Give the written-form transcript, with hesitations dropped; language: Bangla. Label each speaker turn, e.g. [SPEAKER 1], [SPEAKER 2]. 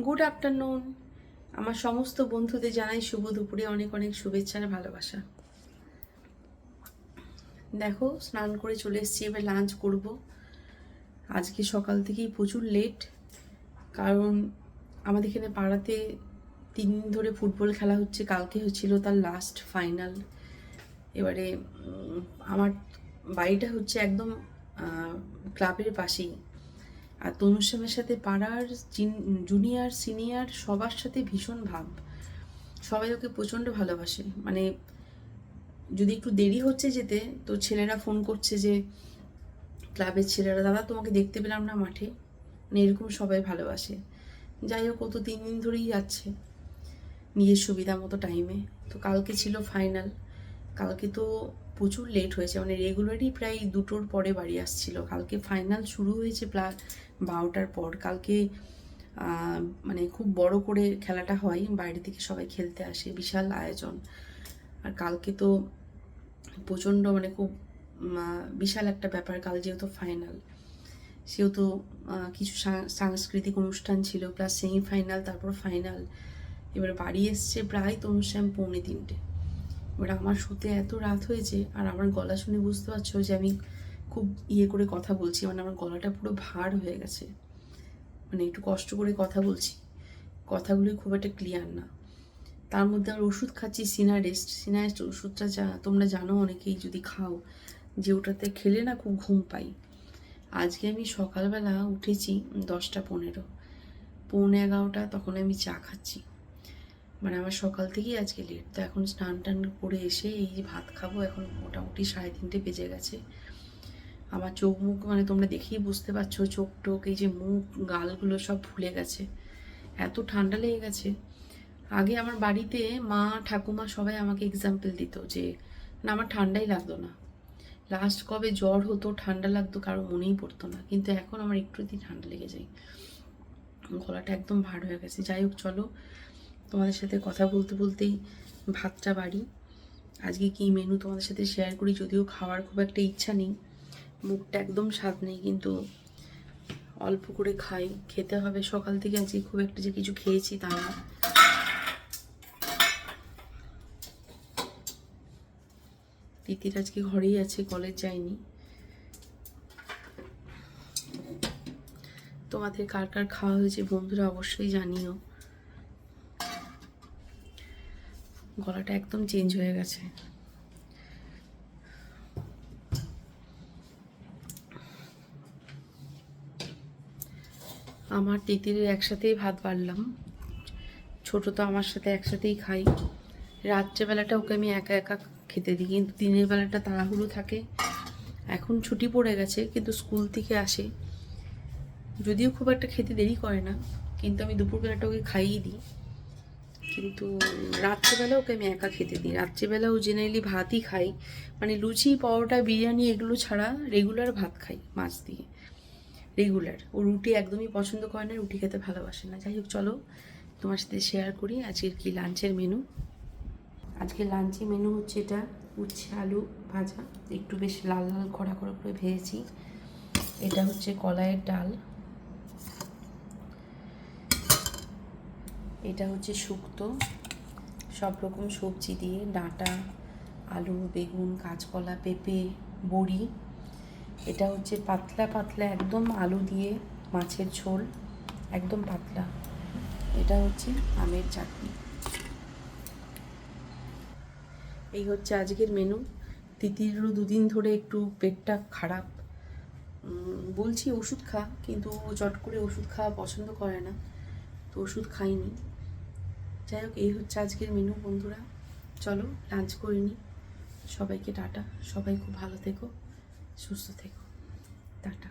[SPEAKER 1] Good afternoon. আমার সমস্ত বন্ধুদের জানাই শুভ দুপুরে অনেক অনেক শুভেচ্ছা আর ভালোবাসা। দেখো, স্নান করে চলে এসেছি, এবার লাঞ্চ করব। আজকে সকাল থেকেই প্রচুর লেট, কারণ আমাদের এখানে পাড়াতে 3 দিন ধরে ফুটবল খেলা হচ্ছে। কালকে হচ্ছিল তার লাস্ট ফাইনাল। এবারে আমার বাড়িটা হচ্ছে একদম ক্লাবের পাশেই। আর তনুশ্যামের সাথে পাড়ার জুনিয়র সিনিয়র সবার সাথে ভীষণ ভাব, সবাই ওকে প্রচণ্ড ভালোবাসে। মানে যদি একটু দেরি হচ্ছে যেতে, তো ছেলেরা ফোন করছে যে ক্লাবের ছেলেরা, দাদা তোমাকে দেখতে পেলাম না মাঠে, মানে এরকম সবাই ভালোবাসে। যাই হোক, ও তো 3 দিন ধরেই যাচ্ছে নিজের সুবিধা মতো টাইমে। তো কালকে ছিল ফাইনাল। কালকে তো প্রচুর লেট হয়েছে, মানে রেগুলারই প্রায় 2টোর পরে বাড়ি আসছিল। কালকে ফাইনাল শুরু হয়েছে প্রায় 12টার পর। কালকে মানে খুব বড় করে খেলাটা হয়, বাইরে থেকে সবাই খেলতে আসে, বিশাল আয়োজন। আর কালকে তো প্রচণ্ড মানে খুব বিশাল একটা ব্যাপার। কাল যেহেতু ফাইনাল, সেহেতু কিছু সাংস্কৃতিক অনুষ্ঠান ছিল, প্লাস সেমিফাইনাল, তারপর ফাইনাল। এবার বাড়ি এসছে প্রায় তনুশ্যাম 2:45। এবার আমার শুতে এত রাত হয়েছে, আর আমার গলা শুনে বুঝতে পারছো যে আমি খুব করে কথা বলছি, মানে আমার গলাটা পুরো ভার হয়ে গেছে, মানে একটু কষ্ট করে কথা বলছি, কথাগুলোই খুব একটা ক্লিয়ার না। তার মধ্যে আর ওষুধ খাচ্ছি সিনারেস্ট ওষুধটা তোমরা জানো অনেকেই যদি খাও, যে ওটাতে খেলে না খুব ঘুম পাই। আজকে আমি সকালবেলা উঠেছি 10টা 15, 11:45, তখন আমি চা খাচ্ছি। মানে আমার সকাল থেকেই আজকে লেট। তো এখন স্নান টান করে এসে এই যে ভাত খাবো, এখন মোটামুটি 3:30 বেজে গেছে। আমার চোখ মুখ মানে তোমরা দেখেই বুঝতে পারছো, চোখ টোক এই যে মুখ গালগুলো সব ফুলে গেছে, এত ঠান্ডা লেগে গেছে। আগে আমার বাড়িতে মা ঠাকুমা সবাই আমাকে এক্সাম্পল দিত যে না, আমার ঠান্ডাই লাগতো না। লাস্ট কবে জ্বর হতো, ঠান্ডা লাগতো, কারো মনেই পড়তো না। কিন্তু এখন আমার একটুতেই ঠান্ডা লেগে যায়, গলাটা একদম ভার হয়ে গেছে। যাই হোক, চলো তোমাদের সাথে কথা বলতে বলতেই ভাতটা বাড়ি। আজকে কি মেনু তোমাদের সাথে শেয়ার করি, যদিও খাওয়ার খুব একটা ইচ্ছা নেই, মুখটা একদম স্বাদ নেই, কিন্তু অল্প করে খাই, খেতে হবে। সকাল থেকে আজকে খুব একটা যে কিছু খেয়েছি তা না। তিতির আজকে ঘরেই আছে, কলেজ যায়নি। তোমাদের কার কার খাওয়া হয়েছে বন্ধুরা অবশ্যই জানিও। গলাটা একদম চেঞ্জ হয়ে গেছে। আমার তিতিরের একসাথেই ভাত বাড়লাম, ছোট তো আমার সাথে একসাথেই খাই। রাত্রেবেলাটা ওকে আমি একা একা খেতে দিই, কিন্তু দিনের বেলাটা তাড়াহুড়ো থাকে। এখন ছুটি পড়ে গেছে, কিন্তু স্কুল থেকে আসে, যদিও খুব একটা খেতে দেরি করে না, কিন্তু আমি দুপুরবেলাটা ওকে খাইয়ে দিই। কিন্তু রাত্রেবেলা ওকে আমি একা খেতে দিই। রাত্রেবেলা ও জেনারেলি ভাতই খাই, মানে লুচি পরোটা বিরিয়ানি এগুলো ছাড়া রেগুলার ভাত খাই মাছ দিয়ে, রেগুলার। ও রুটি একদমই পছন্দ করে না, রুটি খেতে ভালোবাসে না। যাই হোক, চলো তোমার সাথে শেয়ার করি আজকের কি লাঞ্চের মেনু। আজকে লাঞ্চে মেনু হচ্ছে এটা, উচ্ছে আলু ভাজা, একটু বেশ লাল লাল কড়া কড়া করে ভেজেছি। এটা হচ্ছে কলাইয়ের ডাল, এটা হচ্ছে শুক্তো, সব রকম সবজি দিয়ে, ডাঁটা, আলু, বেগুন, কাঁচকলা, পেঁপে, বড়ি। এটা হচ্ছে পাতলা পাতলা একদম আলু দিয়ে মাছের ঝোল, একদম পাতলা। এটা হচ্ছে আমের চাটনি। এই হচ্ছে আজকের মেনু। তিতিরও 2 দিন ধরে একটু পেটটা খারাপ, বলছি ওষুধ খা, কিন্তু ও চট করে ওষুধ খাওয়া পছন্দ করে না, তো ওষুধ খাইনি। যাই হোক, এই হচ্ছে আজকের মেনু বন্ধুরা। চলো লাঞ্চ করে নিই। সবাইকে টাটা, সবাই খুব ভালো থেকো, সুস্থ থেকো, টাটা।